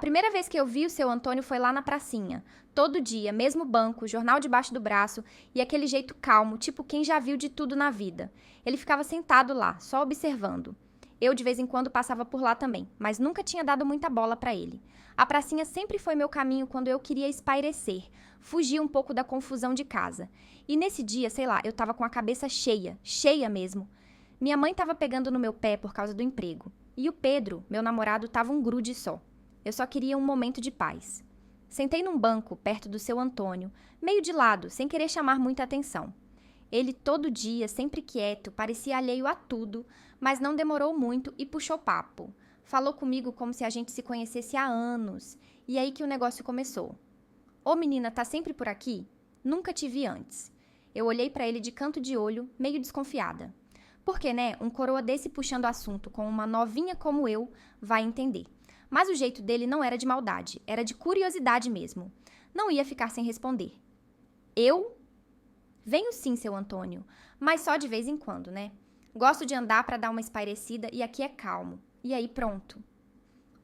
primeira vez que eu vi o seu Antônio foi lá na pracinha. Todo dia, mesmo banco, jornal debaixo do braço e aquele jeito calmo, tipo quem já viu de tudo na vida. Ele ficava sentado lá, só observando. Eu, de vez em quando, passava por lá também, mas nunca tinha dado muita bola pra ele. A pracinha sempre foi meu caminho quando eu queria espairecer, fugir um pouco da confusão de casa. E nesse dia, sei lá, eu tava com a cabeça cheia, cheia mesmo. Minha mãe tava pegando no meu pé por causa do emprego. E o Pedro, meu namorado, tava um grude só. Eu só queria um momento de paz. Sentei num banco, perto do seu Antônio, meio de lado, sem querer chamar muita atenção. Ele, todo dia, sempre quieto, parecia alheio a tudo, mas não demorou muito e puxou papo. Falou comigo como se a gente se conhecesse há anos. E aí que o negócio começou. Ô menina, tá sempre por aqui? Nunca te vi antes. Eu olhei pra ele de canto de olho, meio desconfiada. Porque, né, um coroa desse puxando assunto com uma novinha como eu vai entender. Mas o jeito dele não era de maldade, era de curiosidade mesmo. Não ia ficar sem responder. Eu? Venho sim, seu Antônio, mas só de vez em quando, né? Gosto de andar pra dar uma espairecida e aqui é calmo. E aí pronto.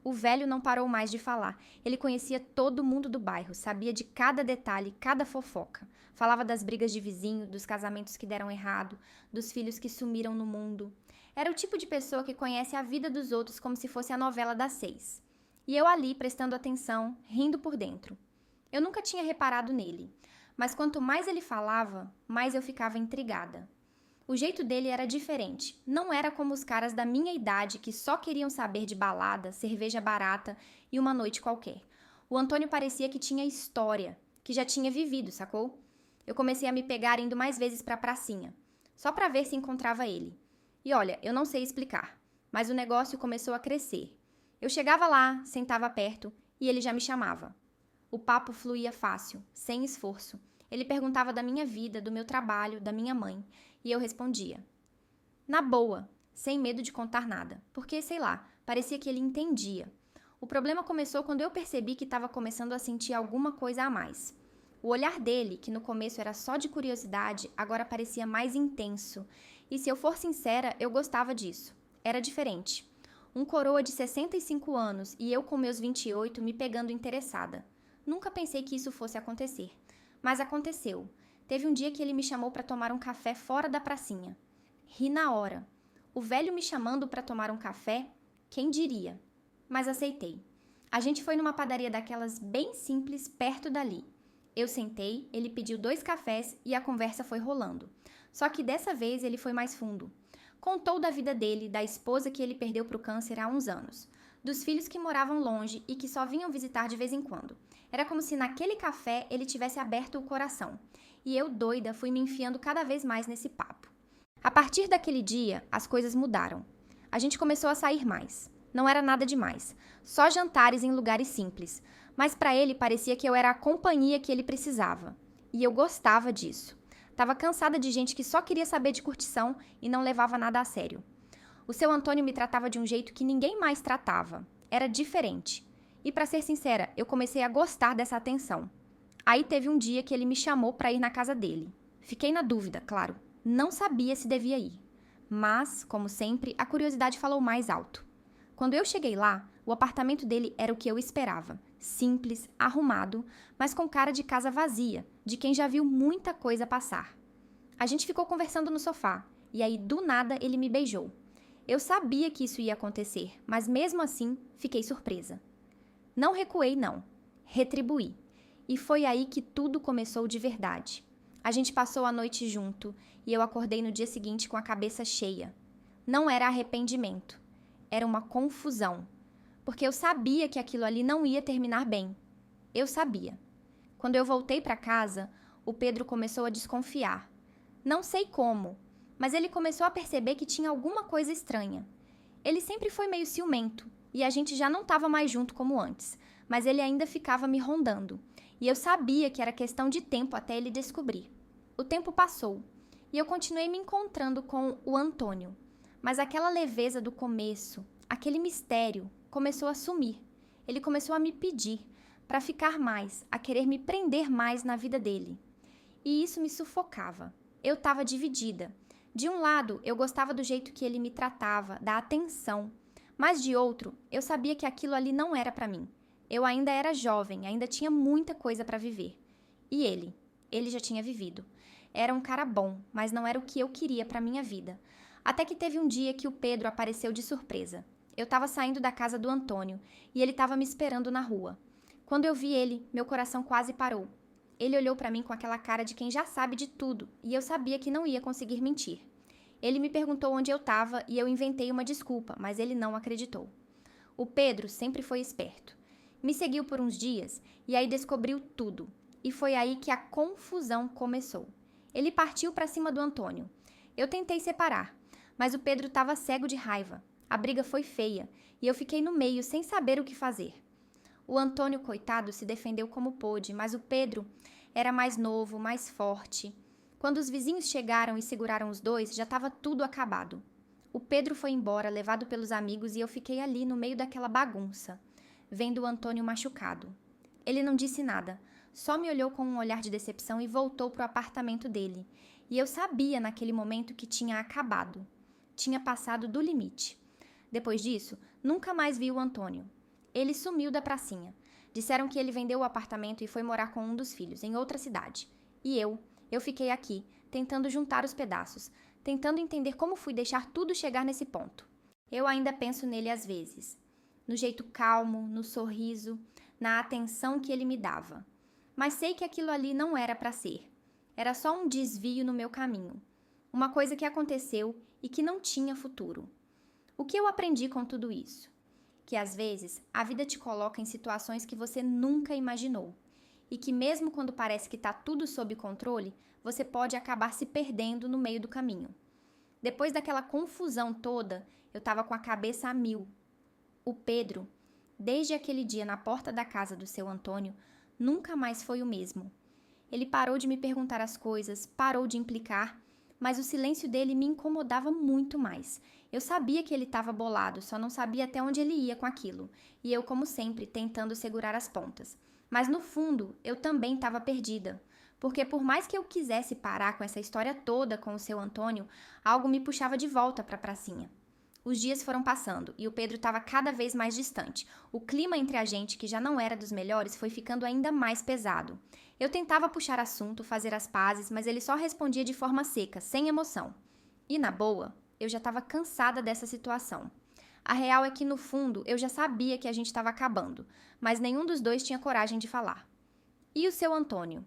O velho não parou mais de falar. Ele conhecia todo mundo do bairro, sabia de cada detalhe, cada fofoca. Falava das brigas de vizinho, dos casamentos que deram errado, dos filhos que sumiram no mundo. Era o tipo de pessoa que conhece a vida dos outros como se fosse a novela das 6. E eu ali, prestando atenção, rindo por dentro. Eu nunca tinha reparado nele, mas quanto mais ele falava, mais eu ficava intrigada. O jeito dele era diferente. Não era como os caras da minha idade que só queriam saber de balada, cerveja barata e uma noite qualquer. O Antônio parecia que tinha história, que já tinha vivido, sacou? Eu comecei a me pegar indo mais vezes pra pracinha, só pra ver se encontrava ele. E olha, eu não sei explicar, mas o negócio começou a crescer. Eu chegava lá, sentava perto e ele já me chamava. O papo fluía fácil, sem esforço. Ele perguntava da minha vida, do meu trabalho, da minha mãe, e eu respondia. Na boa, sem medo de contar nada, porque, sei lá, parecia que ele entendia. O problema começou quando eu percebi que estava começando a sentir alguma coisa a mais. O olhar dele, que no começo era só de curiosidade, agora parecia mais intenso. E se eu for sincera, eu gostava disso. Era diferente. Um coroa de 65 anos e eu com meus 28 me pegando interessada. Nunca pensei que isso fosse acontecer. Mas aconteceu. Teve um dia que ele me chamou para tomar um café fora da pracinha. Ri na hora. O velho me chamando para tomar um café? Quem diria? Mas aceitei. A gente foi numa padaria daquelas bem simples perto dali. Eu sentei, ele pediu 2 cafés e a conversa foi rolando. Só que dessa vez ele foi mais fundo. Contou da vida dele, da esposa que ele perdeu para o câncer há uns anos, dos filhos que moravam longe e que só vinham visitar de vez em quando. Era como se naquele café ele tivesse aberto o coração. E eu, doida, fui me enfiando cada vez mais nesse papo. A partir daquele dia, as coisas mudaram. A gente começou a sair mais. Não era nada demais. Só jantares em lugares simples. Mas pra ele parecia que eu era a companhia que ele precisava. E eu gostava disso. Tava cansada de gente que só queria saber de curtição e não levava nada a sério. O seu Antônio me tratava de um jeito que ninguém mais tratava. Era diferente. E pra ser sincera, eu comecei a gostar dessa atenção. Aí teve um dia que ele me chamou pra ir na casa dele. Fiquei na dúvida, claro. Não sabia se devia ir. Mas, como sempre, a curiosidade falou mais alto. Quando eu cheguei lá, o apartamento dele era o que eu esperava. Simples, arrumado, mas com cara de casa vazia, de quem já viu muita coisa passar. A gente ficou conversando no sofá, e aí do nada ele me beijou. Eu sabia que isso ia acontecer, mas mesmo assim fiquei surpresa. Não recuei, não. Retribuí. E foi aí que tudo começou de verdade. A gente passou a noite junto, e eu acordei no dia seguinte com a cabeça cheia. Não era arrependimento. Era uma confusão. Porque eu sabia que aquilo ali não ia terminar bem. Eu sabia. Quando eu voltei para casa, o Pedro começou a desconfiar. Não sei como, mas ele começou a perceber que tinha alguma coisa estranha. Ele sempre foi meio ciumento, e a gente já não estava mais junto como antes, mas ele ainda ficava me rondando. E eu sabia que era questão de tempo até ele descobrir. O tempo passou, e eu continuei me encontrando com o Antônio. Mas aquela leveza do começo, aquele mistério, começou a sumir. Ele começou a me pedir para ficar mais, a querer me prender mais na vida dele. E isso me sufocava. Eu estava dividida. De um lado, eu gostava do jeito que ele me tratava, da atenção. Mas de outro, eu sabia que aquilo ali não era para mim. Eu ainda era jovem, ainda tinha muita coisa para viver. E ele já tinha vivido. Era um cara bom, mas não era o que eu queria para minha vida. Até que teve um dia que o Pedro apareceu de surpresa. Eu estava saindo da casa do Antônio e ele estava me esperando na rua. Quando eu vi ele, meu coração quase parou. Ele olhou para mim com aquela cara de quem já sabe de tudo e eu sabia que não ia conseguir mentir. Ele me perguntou onde eu estava e eu inventei uma desculpa, mas ele não acreditou. O Pedro sempre foi esperto. Me seguiu por uns dias e aí descobriu tudo. E foi aí que a confusão começou. Ele partiu para cima do Antônio. Eu tentei separar, mas o Pedro estava cego de raiva. A briga foi feia e eu fiquei no meio sem saber o que fazer. O Antônio, coitado, se defendeu como pôde, mas o Pedro era mais novo, mais forte. Quando os vizinhos chegaram e seguraram os dois, já estava tudo acabado. O Pedro foi embora, levado pelos amigos, e eu fiquei ali no meio daquela bagunça, vendo o Antônio machucado. Ele não disse nada, só me olhou com um olhar de decepção e voltou para o apartamento dele. E eu sabia naquele momento que tinha acabado. Tinha passado do limite. Depois disso, nunca mais vi o Antônio. Ele sumiu da pracinha. Disseram que ele vendeu o apartamento e foi morar com um dos filhos, em outra cidade. E eu fiquei aqui, tentando juntar os pedaços, tentando entender como fui deixar tudo chegar nesse ponto. Eu ainda penso nele às vezes. No jeito calmo, no sorriso, na atenção que ele me dava. Mas sei que aquilo ali não era para ser. Era só um desvio no meu caminho. Uma coisa que aconteceu e que não tinha futuro. O que eu aprendi com tudo isso? Que às vezes a vida te coloca em situações que você nunca imaginou. E que mesmo quando parece que está tudo sob controle, você pode acabar se perdendo no meio do caminho. Depois daquela confusão toda, eu estava com a cabeça a mil. O Pedro, desde aquele dia na porta da casa do seu Antônio, nunca mais foi o mesmo. Ele parou de me perguntar as coisas, parou de implicar, mas o silêncio dele me incomodava muito mais. Eu sabia que ele estava bolado, só não sabia até onde ele ia com aquilo, e eu, como sempre, tentando segurar as pontas. Mas no fundo, eu também estava perdida, porque por mais que eu quisesse parar com essa história toda com o seu Antônio, algo me puxava de volta para a pracinha. Os dias foram passando e o Pedro estava cada vez mais distante. O clima entre a gente, que já não era dos melhores, foi ficando ainda mais pesado. Eu tentava puxar assunto, fazer as pazes, mas ele só respondia de forma seca, sem emoção. E na boa, eu já estava cansada dessa situação. A real é que, no fundo, eu já sabia que a gente estava acabando, mas nenhum dos dois tinha coragem de falar. E o seu Antônio?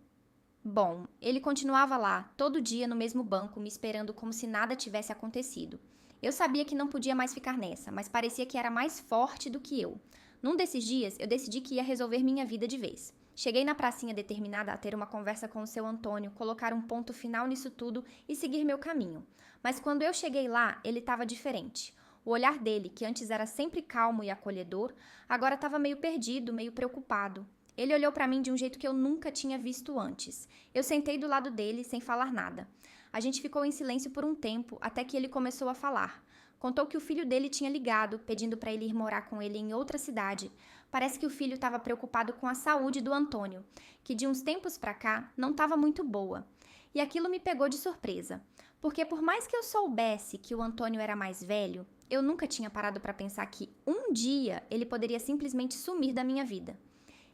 Bom, ele continuava lá, todo dia no mesmo banco, me esperando como se nada tivesse acontecido. Eu sabia que não podia mais ficar nessa, mas parecia que era mais forte do que eu. Num desses dias, eu decidi que ia resolver minha vida de vez. Cheguei na pracinha determinada a ter uma conversa com o seu Antônio, colocar um ponto final nisso tudo e seguir meu caminho. Mas quando eu cheguei lá, ele estava diferente. O olhar dele, que antes era sempre calmo e acolhedor, agora estava meio perdido, meio preocupado. Ele olhou para mim de um jeito que eu nunca tinha visto antes. Eu sentei do lado dele, sem falar nada. A gente ficou em silêncio por um tempo, até que ele começou a falar. Contou que o filho dele tinha ligado, pedindo para ele ir morar com ele em outra cidade. Parece que o filho estava preocupado com a saúde do Antônio, que de uns tempos para cá não estava muito boa. E aquilo me pegou de surpresa, porque por mais que eu soubesse que o Antônio era mais velho, eu nunca tinha parado para pensar que um dia ele poderia simplesmente sumir da minha vida.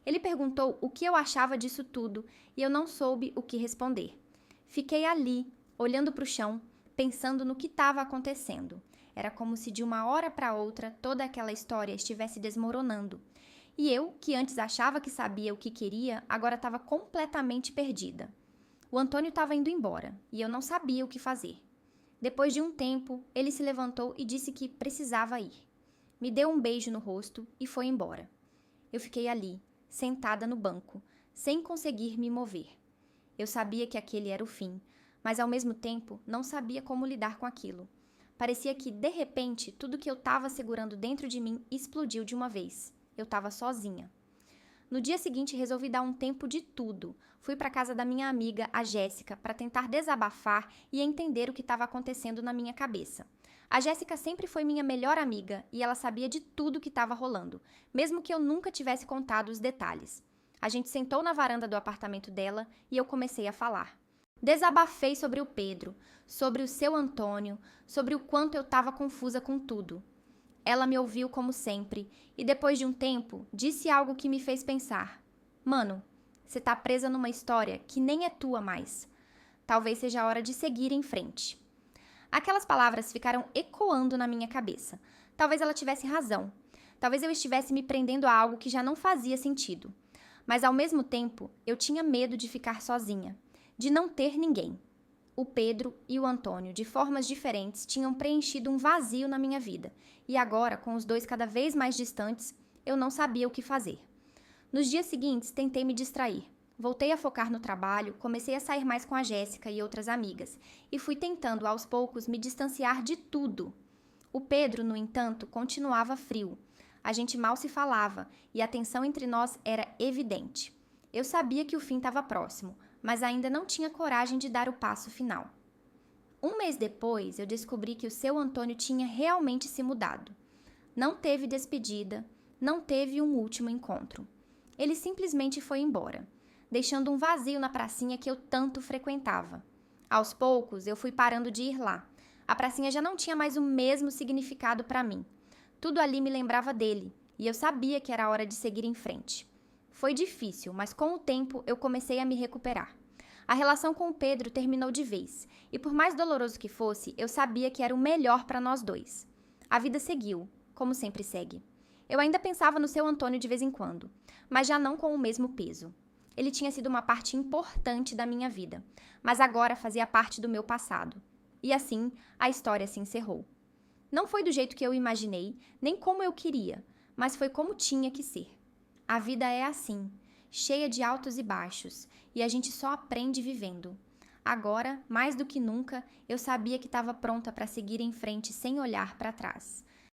Ele perguntou o que eu achava disso tudo e eu não soube o que responder. Fiquei ali, olhando para o chão, pensando no que estava acontecendo. Era como se de uma hora para outra toda aquela história estivesse desmoronando. E eu, que antes achava que sabia o que queria, agora estava completamente perdida. O Antônio estava indo embora e eu não sabia o que fazer. Depois de um tempo, ele se levantou e disse que precisava ir. Me deu um beijo no rosto e foi embora. Eu fiquei ali, sentada no banco, sem conseguir me mover. Eu sabia que aquele era o fim, mas ao mesmo tempo não sabia como lidar com aquilo. Parecia que, de repente, tudo que eu estava segurando dentro de mim explodiu de uma vez. Eu estava sozinha. No dia seguinte, resolvi dar um tempo de tudo. Fui para a casa da minha amiga, a Jéssica, para tentar desabafar e entender o que estava acontecendo na minha cabeça. A Jéssica sempre foi minha melhor amiga e ela sabia de tudo que estava rolando, mesmo que eu nunca tivesse contado os detalhes. A gente sentou na varanda do apartamento dela e eu comecei a falar. Desabafei sobre o Pedro, sobre o seu Antônio, sobre o quanto eu estava confusa com tudo. Ela me ouviu como sempre e depois de um tempo disse algo que me fez pensar. Mano, você tá presa numa história que nem é tua mais. Talvez seja a hora de seguir em frente. Aquelas palavras ficaram ecoando na minha cabeça. Talvez ela tivesse razão. Talvez eu estivesse me prendendo a algo que já não fazia sentido. Mas ao mesmo tempo, eu tinha medo de ficar sozinha, de não ter ninguém. O Pedro e o Antônio, de formas diferentes, tinham preenchido um vazio na minha vida. E agora, com os dois cada vez mais distantes, eu não sabia o que fazer. Nos dias seguintes, tentei me distrair. Voltei a focar no trabalho, comecei a sair mais com a Jéssica e outras amigas, e fui tentando, aos poucos, me distanciar de tudo. O Pedro, no entanto, continuava frio. A gente mal se falava, e a tensão entre nós era evidente. Eu sabia que o fim estava próximo, mas ainda não tinha coragem de dar o passo final. Um mês depois, eu descobri que o seu Antônio tinha realmente se mudado. Não teve despedida, não teve um último encontro. Ele simplesmente foi embora, deixando um vazio na pracinha que eu tanto frequentava. Aos poucos, eu fui parando de ir lá. A pracinha já não tinha mais o mesmo significado para mim. Tudo ali me lembrava dele, e eu sabia que era hora de seguir em frente. Foi difícil, mas com o tempo eu comecei a me recuperar. A relação com o Pedro terminou de vez, e por mais doloroso que fosse, eu sabia que era o melhor para nós dois. A vida seguiu, como sempre segue. Eu ainda pensava no seu Antônio de vez em quando, mas já não com o mesmo peso. Ele tinha sido uma parte importante da minha vida, mas agora fazia parte do meu passado. E assim, a história se encerrou. Não foi do jeito que eu imaginei, nem como eu queria, mas foi como tinha que ser. A vida é assim, cheia de altos e baixos, e a gente só aprende vivendo. Agora, mais do que nunca, eu sabia que estava pronta para seguir em frente sem olhar para trás.